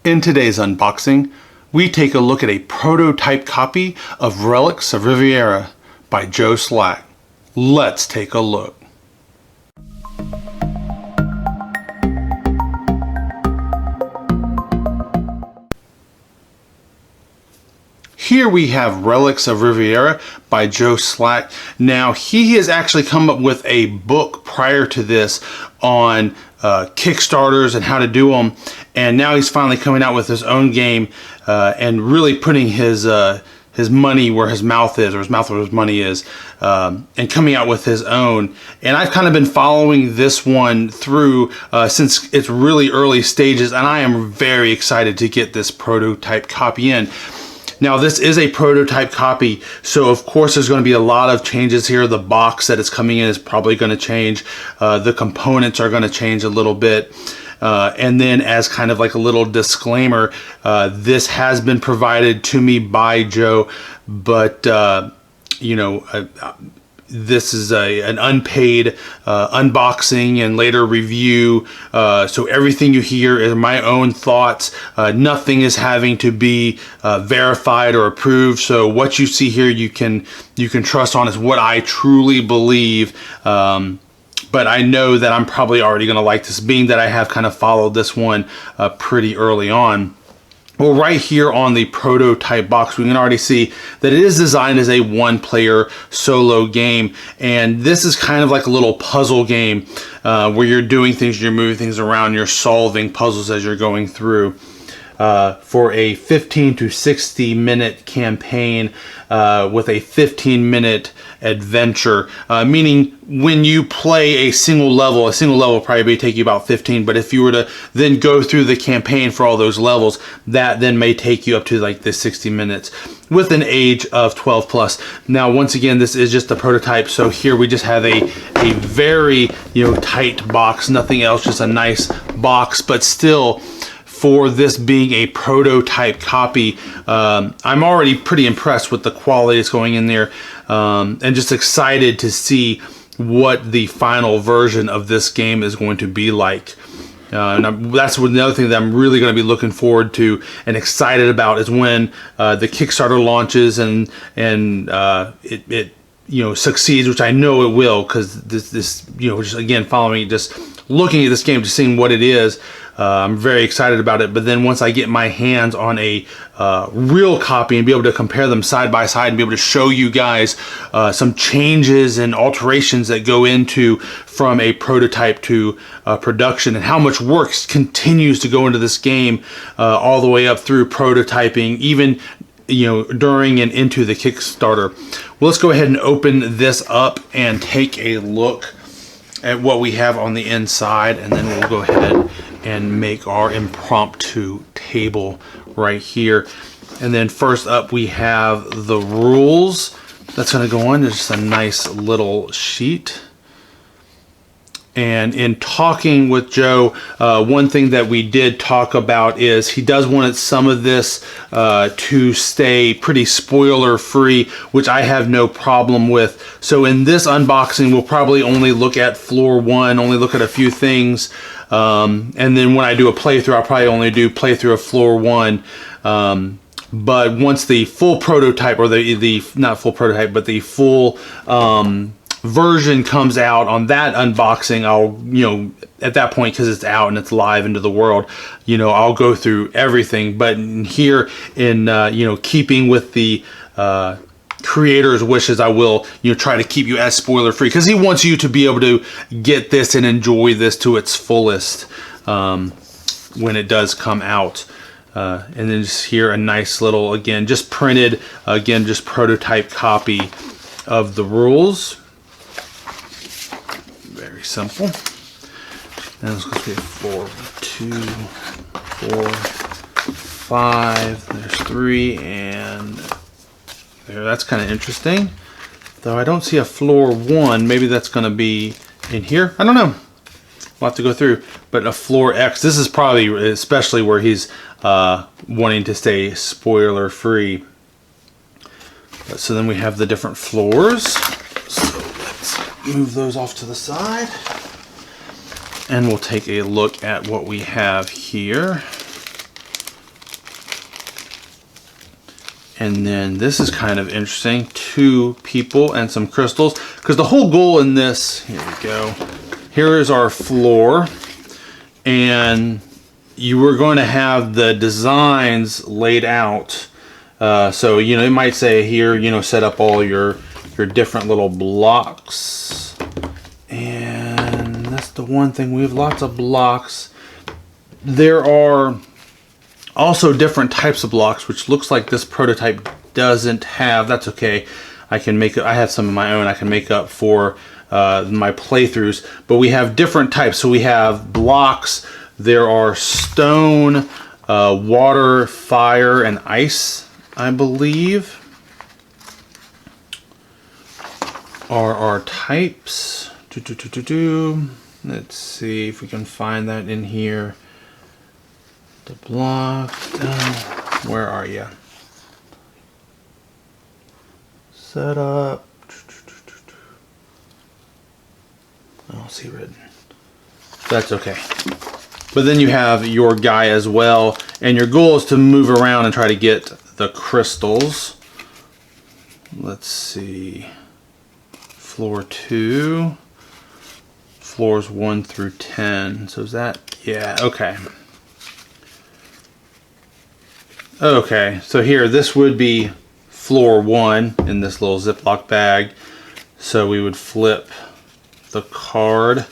In today's unboxing, we take a look at a prototype copy of Relics of Rajavihara by Joe Slack. Let's take a look. Here we have Relics of Rajavihara by Joe Slack. Now, he has actually come up with a book prior to this on Kickstarters and how to do them, and now he's finally coming out with his own game and really putting his money where his mouth is, or his mouth where his money is, and coming out with his own. And I've kind of been following this one through since its really early stages, and I am very excited to get this prototype copy in. Now, this is a prototype copy, so of course there's going to be a lot of changes here. The box that it's coming in is probably going to change. The components are going to change a little bit. And then, as kind of like a little disclaimer, this has been provided to me by Joe, but this is an unpaid unboxing and later review, so everything you hear is my own thoughts. Nothing is having to be verified or approved, so what you see here you can trust on is what I truly believe. But I know that I'm probably already going to like this, being that I have kind of followed this one pretty early on. Well, right here on the prototype box, we can already see that it is designed as a one-player solo game. And this is kind of like a little puzzle game where you're doing things, you're moving things around, you're solving puzzles as you're going through. For a 15 to 60 minute campaign with a 15-minute adventure, meaning when you play a single level will probably take you about 15, but if you were to then go through the campaign for all those levels, that then may take you up to like the 60 minutes with an age of 12 plus. Now, once again, this is just a prototype, so here we just have a very tight box, nothing else, just a nice box, but still, for this being a prototype copy, I'm already pretty impressed with the quality that's going in there, and just excited to see what the final version of this game is going to be like. And that's another thing that I'm really going to be looking forward to and excited about, is when the Kickstarter launches and it succeeds, which I know it will, because this just again looking at this game, just seeing what it is. I'm very excited about it, but then once I get my hands on a real copy and be able to compare them side by side and be able to show you guys some changes and alterations that go into from a prototype to production, and how much work continues to go into this game all the way up through prototyping, even during and into the Kickstarter. Well, let's go ahead and open this up and take a look at what we have on the inside, and then we'll go ahead and make our impromptu table right here. And then first up, we have the rules that's going to go on. There's just a nice little sheet. And in talking with Joe, one thing that we did talk about is he does want some of this to stay pretty spoiler free, which I have no problem with. So in this unboxing, we'll probably only look at floor one, only look at a few things. And then when I do a playthrough, I'll probably only do playthrough of floor one. But once the full prototype, or the not full prototype, but the full version comes out on that unboxing, I'll at that point, because it's out and it's live into the world, I'll go through everything. But here, in keeping with the creator's wishes, I will try to keep you as spoiler free, because he wants you to be able to get this and enjoy this to its fullest when it does come out. And then just here, a nice little, again, just printed, just prototype copy of the rules. Very simple. And it's going to be 4, 2, 4, 5. There's 3, and there. That's kind of interesting. Though I don't see a floor 1. Maybe that's going to be in here. I don't know. We'll have to go through. But a floor X. This is probably especially where he's wanting to stay spoiler free. So then we have the different floors. So let's move those off to the side. And we'll take a look at what we have here. And then this is kind of interesting, 2 people and some crystals, because the whole goal in this, here we go, here is our floor, and you were going to have the designs laid out. So, you know, it might say here, you know, set up all your different little blocks. And that's the one thing, we have lots of blocks. There are also different types of blocks, which looks like this prototype doesn't have. That's okay. I have some of my own I can make up for my playthroughs, but we have different types. So we have blocks. There are stone, water, fire, and ice, I believe, are our types. Let's see if we can find that in here. The block, where are you? Set up. I don't see written. That's okay. But then you have your guy as well, and your goal is to move around and try to get the crystals. Let's see. Floor 2. Floors 1 through 10. So is that, yeah, okay. Okay, so here, this would be floor 1 in this little Ziploc bag. So we would flip the card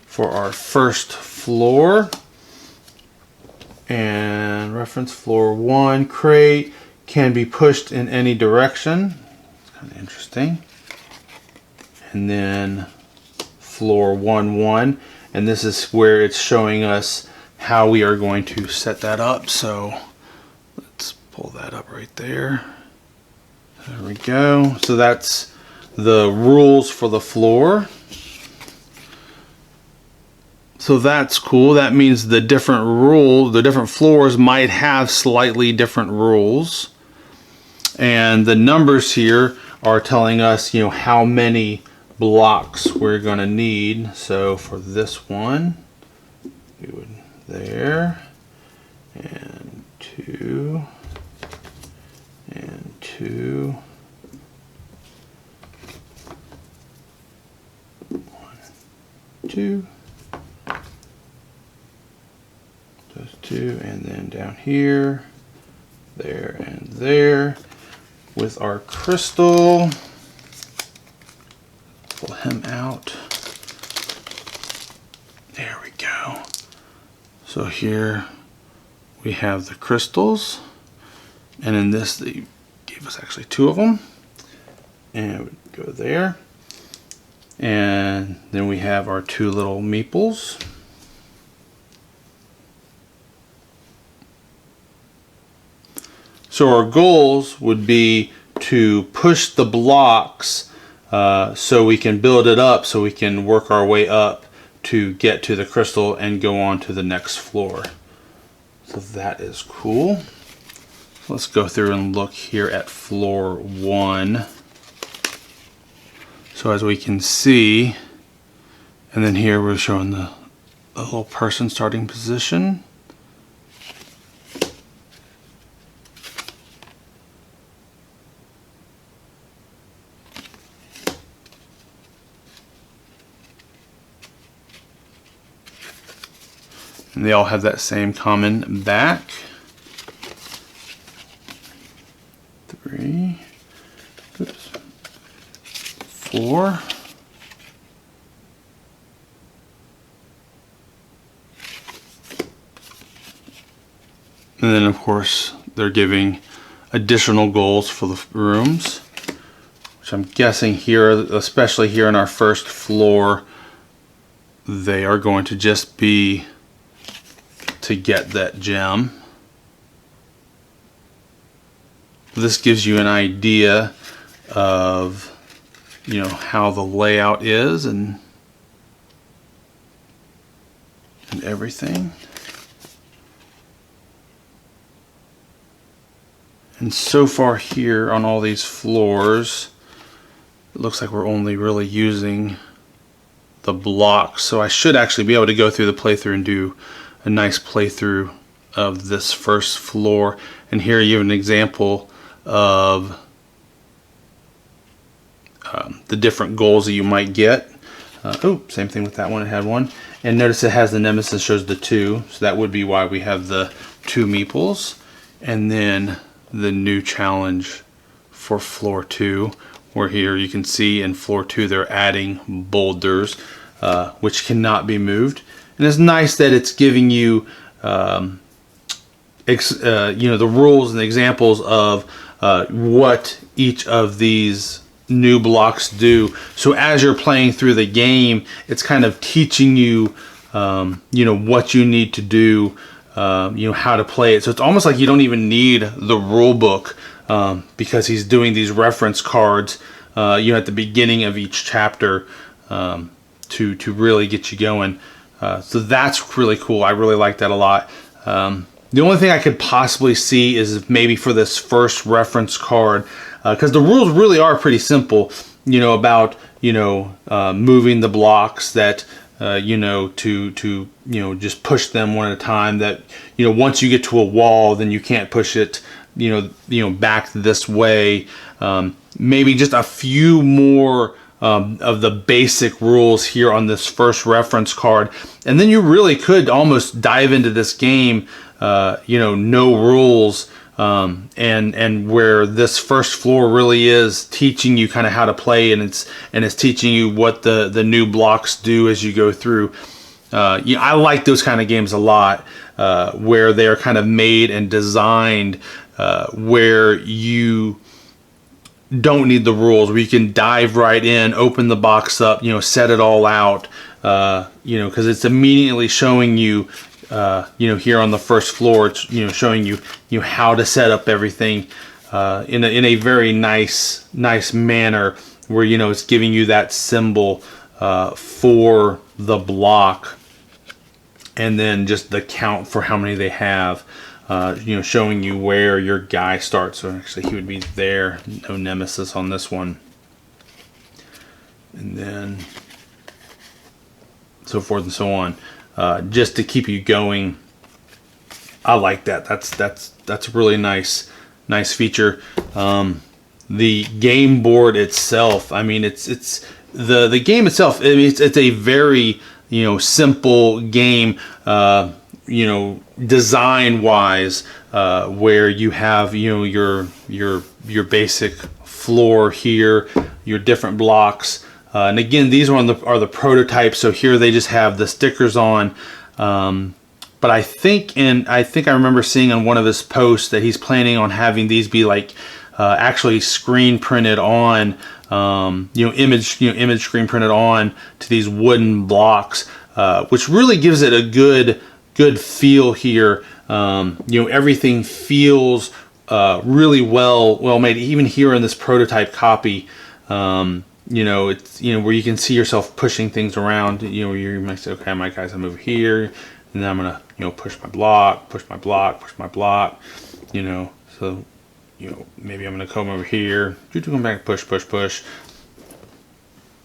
for our first floor, and reference floor 1, crate can be pushed in any direction. It's kind of interesting. And then floor 1-1, and this is where it's showing us how we are going to set that up. So let's pull that up right there. There we go. So that's the rules for the floor. So that's cool. That means the different floors might have slightly different rules. And the numbers here are telling us, you know, how many blocks we're going to need. So for this one, we would there, and 2, and 2, 1, 2. Those 2, and then down here, there, and there. With our crystal, pull him out. There we go. So here we have the crystals, and in this they gave us actually 2 of them, and we go there. And then we have our 2 little meeples. So our goals would be to push the blocks so we can build it up, so we can work our way up to get to the crystal and go on to the next floor. So that is cool. Let's go through and look here at floor 1. So as we can see, and then here we're showing the little person starting position. And they all have that same common back. 3, oops, 4. And then of course they're giving additional goals for the rooms, which I'm guessing here, especially here in our first floor, they are going to just be to get that gem. This gives you an idea of, you know, how the layout is and everything. And so far here on all these floors, it looks like we're only really using the blocks. So I should actually be able to go through the playthrough and do a nice playthrough of this first floor. And here you have an example of the different goals that you might get. Same thing with that one. It had one. And notice it has the Nemesis, shows the 2. So that would be why we have the 2 meeples. And then the new challenge for floor 2, where here you can see in floor 2 they're adding boulders, which cannot be moved. And it's nice that it's giving you, the rules and the examples of what each of these new blocks do. So as you're playing through the game, it's kind of teaching you, what you need to do, how to play it. So it's almost like you don't even need the rule book, because he's doing these reference cards, at the beginning of each chapter, to really get you going. So that's really cool. I really like that a lot. The only thing I could possibly see is maybe for this first reference card, because the rules really are pretty simple, about, moving the blocks that, to just push them one at a time, that, once you get to a wall, then you can't push it, back this way. Maybe just a few more of the basic rules here on this first reference card. And then you really could almost dive into this game, no rules, and where this first floor really is teaching you kind of how to play, and it's teaching you what the new blocks do as you go through. I like those kind of games a lot, where they're kind of made and designed, where you don't need the rules, where you can dive right in, open the box up, set it all out, because it's immediately showing you, here on the first floor, it's, showing you how to set up everything, in a very nice manner, where, it's giving you that symbol, for the block, and then just the count for how many they have. Showing you where your guy starts. So actually he would be there, no Nemesis on this one. And then so forth and so on. Just to keep you going. I like that. That's a really nice feature. The game board itself, I mean, it's the game itself, I mean, it's a very, simple game, design wise, where you have, your basic floor here, your different blocks, and again, these are the prototypes. So here they just have the stickers on, but I think I remember seeing on one of his posts that he's planning on having these be like, actually screen printed on, image screen printed on to these wooden blocks, which really gives it a good feel here. Everything feels really well made, even here in this prototype copy. It's where you can see yourself pushing things around. You might say, okay, my guy's gonna move here, and then I'm gonna push my block. So maybe I'm gonna come over here, come back, push,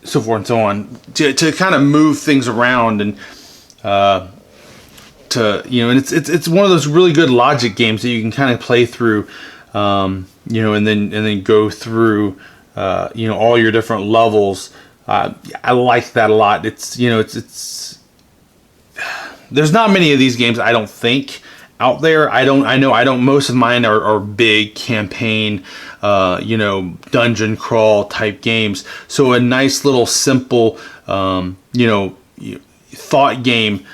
so forth and so on, to kind of move things around, and and it's one of those really good logic games that you can kind of play through, and then go through, all your different levels. I like that a lot. It's there's not many of these games, I don't think, out there. I know most of mine are big campaign, dungeon crawl type games. So a nice little simple, thought game,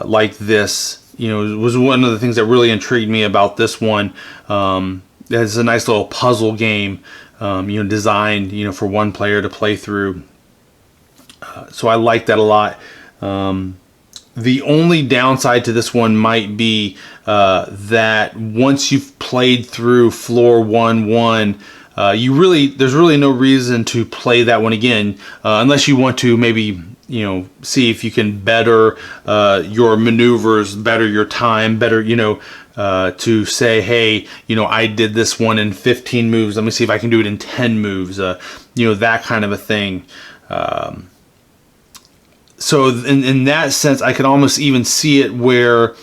like this, was one of the things that really intrigued me about this one. It's a nice little puzzle game, designed, for one player to play through. So I like that a lot. The only downside to this one might be that once you've played through floor 1-1, there's really no reason to play that one again, unless you want to maybe see if you can better your maneuvers, better your time, better to say, hey, I did this one in 15 moves. Let me see if I can do it in 10 moves. That kind of a thing. So in that sense, I could almost even see it where,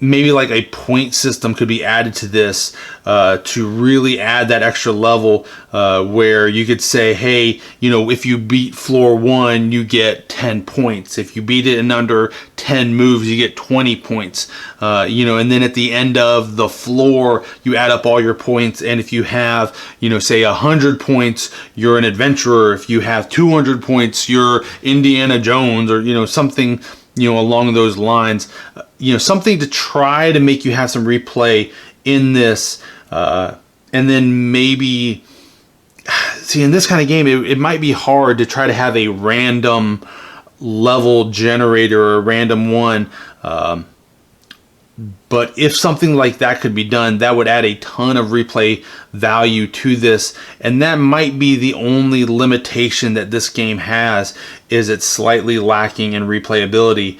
maybe like a point system could be added to this to really add that extra level where you could say, hey, you know, if you beat floor 1, you get 10 points. If you beat it in under 10 moves, you get 20 points. You know, and then at the end of the floor, you add up all your points. And if you have, you know, say 100 points, you're an adventurer. If you have 200 points, you're Indiana Jones, or, you know, something, you know, along those lines. You know, something to try to make you have some replay in this, and then maybe see, in this kind of game, it might be hard to try to have a random level generator or a random one, but if something like that could be done, that would add a ton of replay value to this. And that might be the only limitation that this game has, is it's slightly lacking in replayability.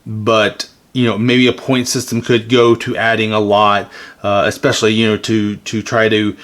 But, you know, maybe a point system could go to adding a lot, especially, you know, to try to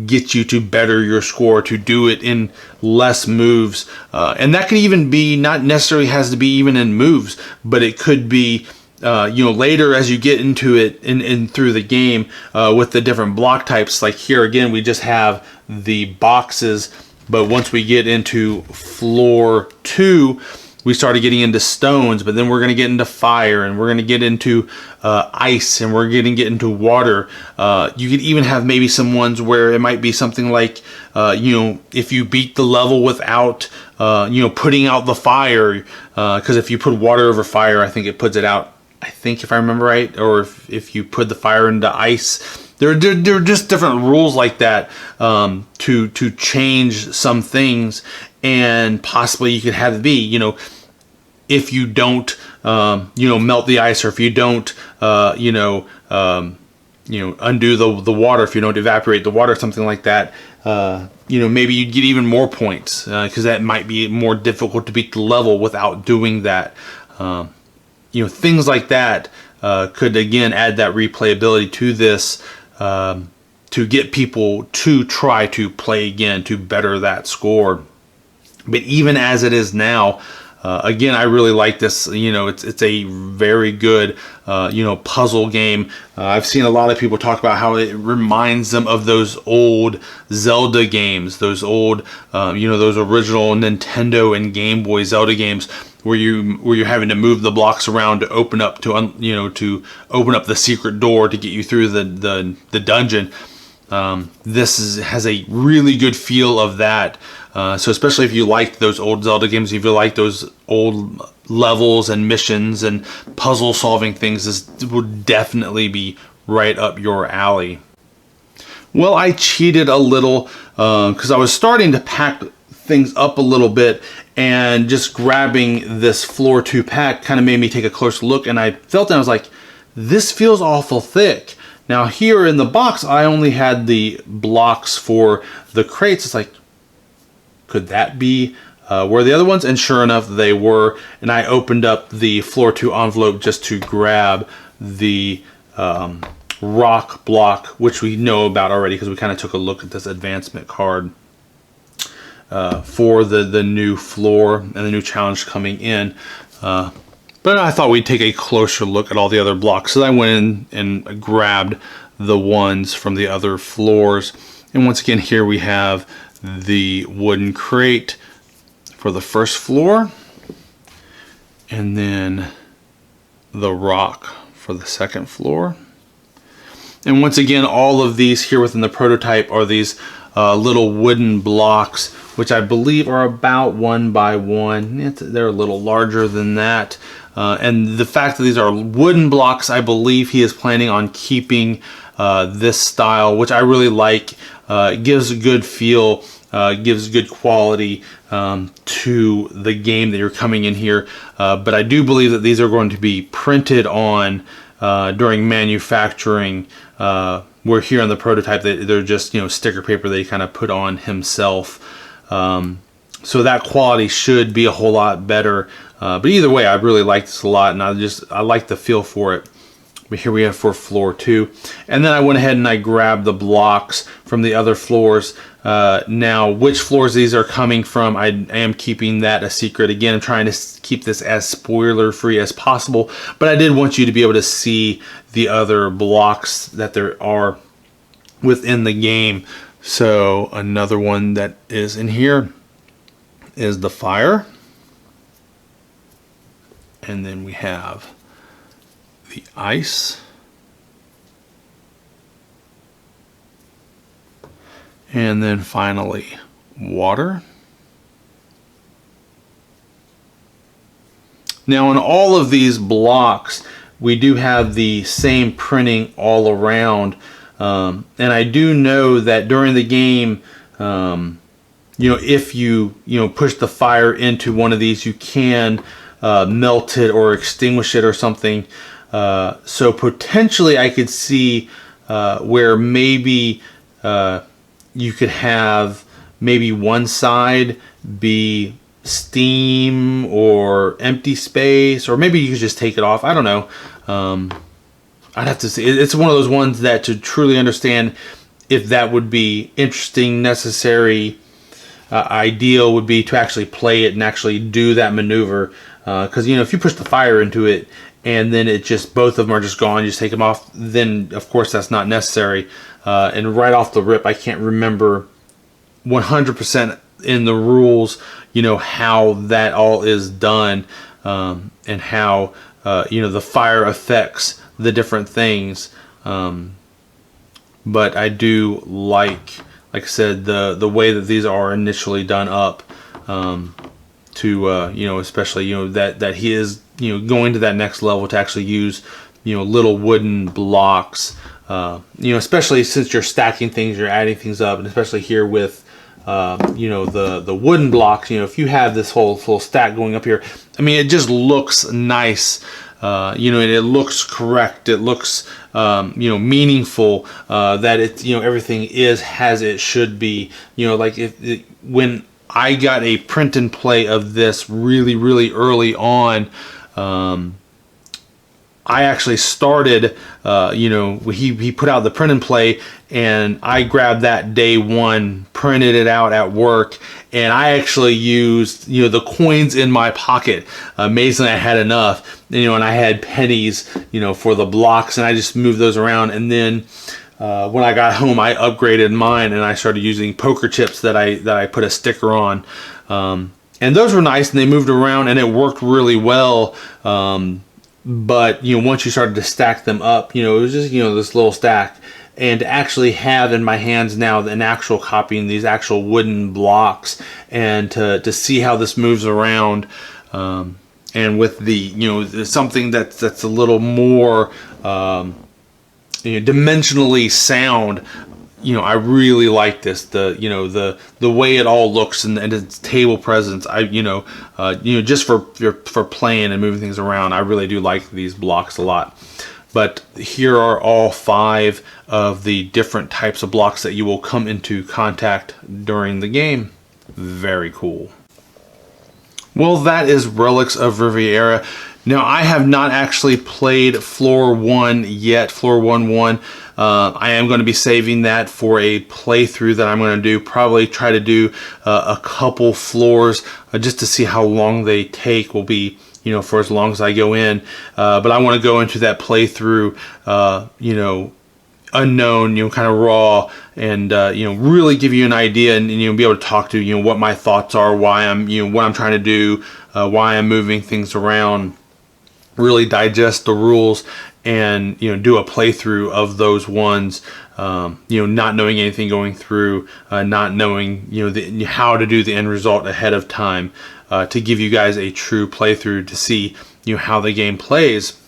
get you to better your score, to do it in less moves. And that could even be, not necessarily has to be even in moves, but it could be, you know, later as you get into it in through the game with the different block types. Like here again, we just have the boxes, but once we get into floor 2, we started getting into stones, but then we're going to get into fire, and we're going to get into ice, and we're going to get into water. You could even have maybe some ones where it might be something like, you know, if you beat the level without, you know, putting out the fire, because if you put water over fire, I think it puts it out, I think, if I remember right, or if you put the fire into ice. There are just different rules like that to change some things, and possibly you could have it be, you know, if you don't, you know, melt the ice, or if you don't, you know, undo the water, if you don't evaporate the water, something like that. You know, maybe you'd get even more points because that might be more difficult to beat the level without doing that. You know, things like that could again add that replayability to this. To get people to try to play again, to better that score. But even as it is now, again, I really like this. You know, it's a very good, you know, puzzle game. I've seen a lot of people talk about how it reminds them of those old Zelda games, those old, you know, those original Nintendo and Game Boy Zelda games, where you're having to move the blocks around to open up to open up the secret door to get you through the dungeon. This has a really good feel of that. So especially if you like those old Zelda games, if you like those old levels and missions and puzzle solving things, this would definitely be right up your alley. Well, I cheated a little because I was starting to pack things up a little bit, and just grabbing this floor 2 pack kind of made me take a closer look, and I felt it, and I was like, this feels awful thick. Now here in the box, I only had the blocks for the crates. It's like, could that be were the other ones? And sure enough, they were. And I opened up the floor 2 envelope just to grab the rock block, which we know about already because we kind of took a look at this advancement card for the new floor and the new challenge coming in. But I thought we'd take a closer look at all the other blocks. So I went in and grabbed the ones from the other floors. And once again, here we have the wooden crate for the first floor, and then the rock for the second floor. And once again, all of these here within the prototype are these little wooden blocks, which I believe are about 1 by 1. They're a little larger than that. And the fact that these are wooden blocks, I believe he is planning on keeping this style, which I really like. It gives a good feel, gives good quality to the game that you're coming in here. But I do believe that these are going to be printed on during manufacturing. We're here on the prototype, they're just, you know, sticker paper that he kind of put on himself. So that quality should be a whole lot better. But either way, I really like this a lot, and I like the feel for it. But here we have for floor 2. And then I went ahead and I grabbed the blocks from the other floors. Now, which floors these are coming from, I am keeping that a secret. Again, I'm trying to keep this as spoiler-free as possible. But I did want you to be able to see the other blocks that there are within the game. So another one that is in here is the fire. And then we have the ice, and then finally water. Now in all of these blocks we do have the same printing all around, and I do know that during the game, if you push the fire into one of these, you can melt it or extinguish it or something. So potentially I could see where maybe you could have maybe one side be steam or empty space, or maybe you could just take it off. I don't know. I'd have to see. It's one of those ones that to truly understand if that would be interesting, necessary, ideal would be to actually play it and actually do that maneuver. Because if you push the fire into it and then it just, both of them are just gone, you just take them off, then of course that's not necessary. And right off the rip, I can't remember 100% in the rules, how that all is done, and how the fire affects the different things. But I do like I said, the way that these are initially done up, to especially that he is going to that next level to actually use little wooden blocks, especially since you're stacking things, you're adding things up, and especially here with the wooden blocks. If you have this whole stack going up here, I mean, it just looks nice. And it looks correct. It looks meaningful. That it everything is as it should be. Like when I got a print and play of this really early on, I actually started, he put out the print and play, and I grabbed that day one, printed it out at work, and I actually used, the coins in my pocket. Amazingly, I had enough, and I had pennies, for the blocks, and I just moved those around. And then when I got home, I upgraded mine, and I started using poker chips that I put a sticker on. And those were nice, and they moved around, and it worked really well. But once you started to stack them up, it was just this little stack, and to actually have in my hands now an actual copy in these actual wooden blocks, and to see how this moves around, and with the something that's a little more dimensionally sound. I really like this. The way it all looks, and its table presence. Just for playing and moving things around, I really do like these blocks a lot. But here are all 5 of the different types of blocks that you will come into contact during the game. Very cool. Well, that is Relics of Riviera. Now, I have not actually played Floor 1 yet, Floor 1-1. I am going to be saving that for a playthrough that I'm going to do. Probably try to do a couple floors just to see how long they take. Will be, for as long as I go in. But I want to go into that playthrough, unknown, kind of raw, and really give you an idea, and be able to talk to what my thoughts are, why I'm what I'm trying to do, why I'm moving things around. Really digest the rules, and do a playthrough of those ones, not knowing anything going through, not knowing how to do the end result ahead of time, to give you guys a true playthrough to see how the game plays.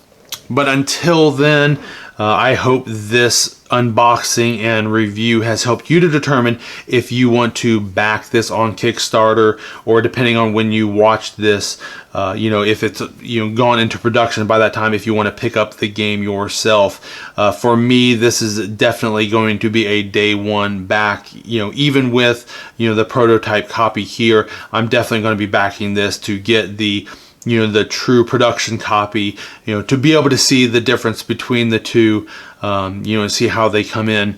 But until then, I hope this unboxing and review has helped you to determine if you want to back this on Kickstarter, or depending on when you watch this, if it's gone into production by that time, if you want to pick up the game yourself. For me, this is definitely going to be a day one back. Even with the prototype copy here, I'm definitely going to be backing this to get the the true production copy, to be able to see the difference between the two, and see how they come in.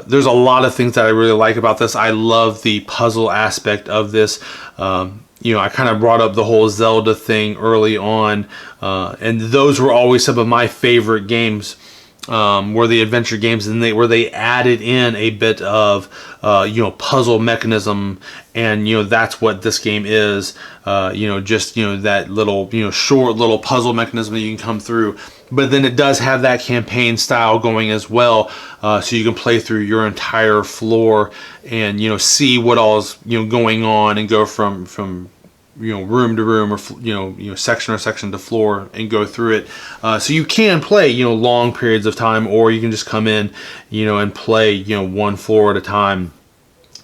There's a lot of things that I really like about this. I love the puzzle aspect of this. I kind of brought up the whole Zelda thing early on, and those were always some of my favorite games. Were the adventure games, and where they added in a bit of puzzle mechanism, and that's what this game is. Just that little short little puzzle mechanism that you can come through, but then it does have that campaign style going as well, so you can play through your entire floor and see what all is going on, and go from room to room, or section or section to floor, and go through it. So you can play long periods of time, or you can just come in and play one floor at a time,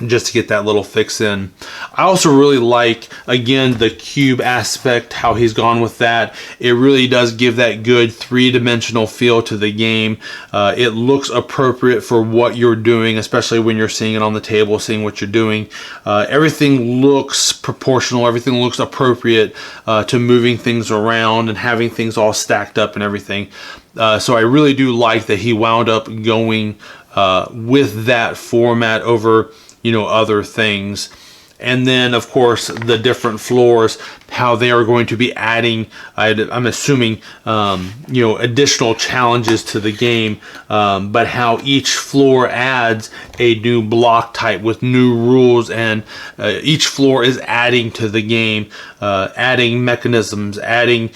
just to get that little fix in. I also really like, again, the cube aspect, how he's gone with that. It really does give that good three-dimensional feel to the game. It looks appropriate for what you're doing, especially when you're seeing it on the table, seeing what you're doing. Everything looks proportional, everything looks appropriate to moving things around and having things all stacked up and everything. So I really do like that he wound up going with that format over other things. And then, of course, the different floors, how they are going to be adding, I'm assuming, additional challenges to the game, but how each floor adds a new block type with new rules, and each floor is adding to the game, adding mechanisms, adding,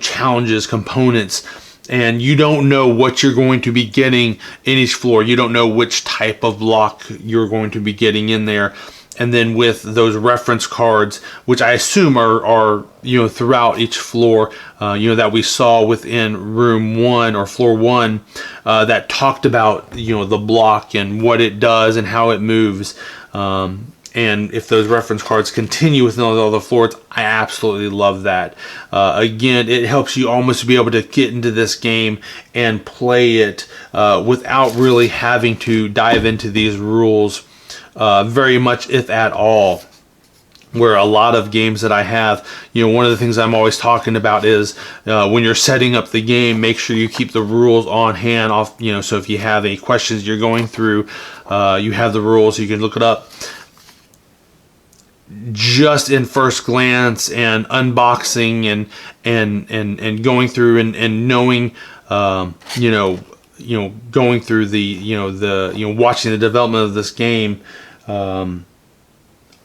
challenges, components. And you don't know what you're going to be getting in each floor. You don't know which type of block you're going to be getting in there. And then with those reference cards, which I assume are throughout each floor, that we saw within room 1 or floor 1, that talked about the block and what it does and how it moves. And if those reference cards continue within all the other floors, I absolutely love that. Again, it helps you almost be able to get into this game and play it without really having to dive into these rules very much, if at all. Where a lot of games that I have, one of the things I'm always talking about is when you're setting up the game, make sure you keep the rules on hand, so if you have any questions you're going through, you have the rules, you can look it up. Just in first glance and unboxing and going through and knowing, going through the watching the development of this game, I'm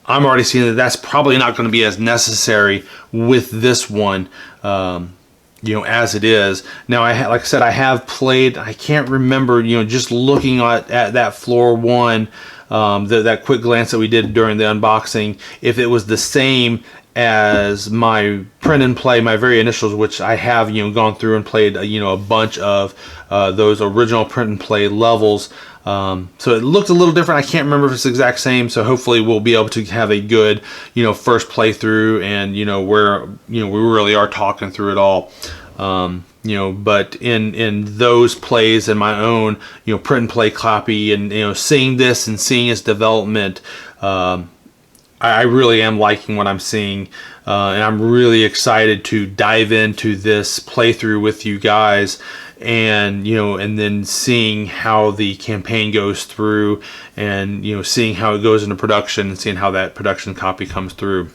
already seeing that that's probably not going to be as necessary with this one, as it is. Now, like I said, I have played, I can't remember, just looking at that floor 1, that quick glance that we did during the unboxing, if it was the same as my print and play, my very initials, which I have gone through and played a bunch of those original print and play levels. So it looked a little different. I can't remember if it's the exact same, so hopefully we'll be able to have a good first playthrough, and where we really are talking through it all. But in those plays and my own, print and play copy, and, seeing this and seeing its development, I really am liking what I'm seeing, and I'm really excited to dive into this playthrough with you guys, and and then seeing how the campaign goes through, and seeing how it goes into production, and seeing how that production copy comes through.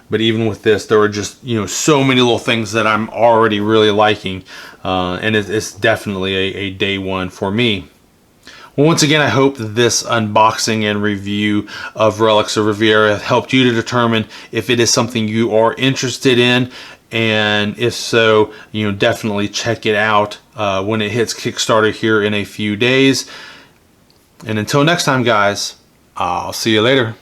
But even with this, there are just so many little things that I'm already really liking, and it's definitely a day one for me. Well, once again, I hope that this unboxing and review of Relics of Rajavihara helped you to determine if it is something you are interested in, and if so, definitely check it out when it hits Kickstarter here in a few days. And until next time, guys, I'll see you later.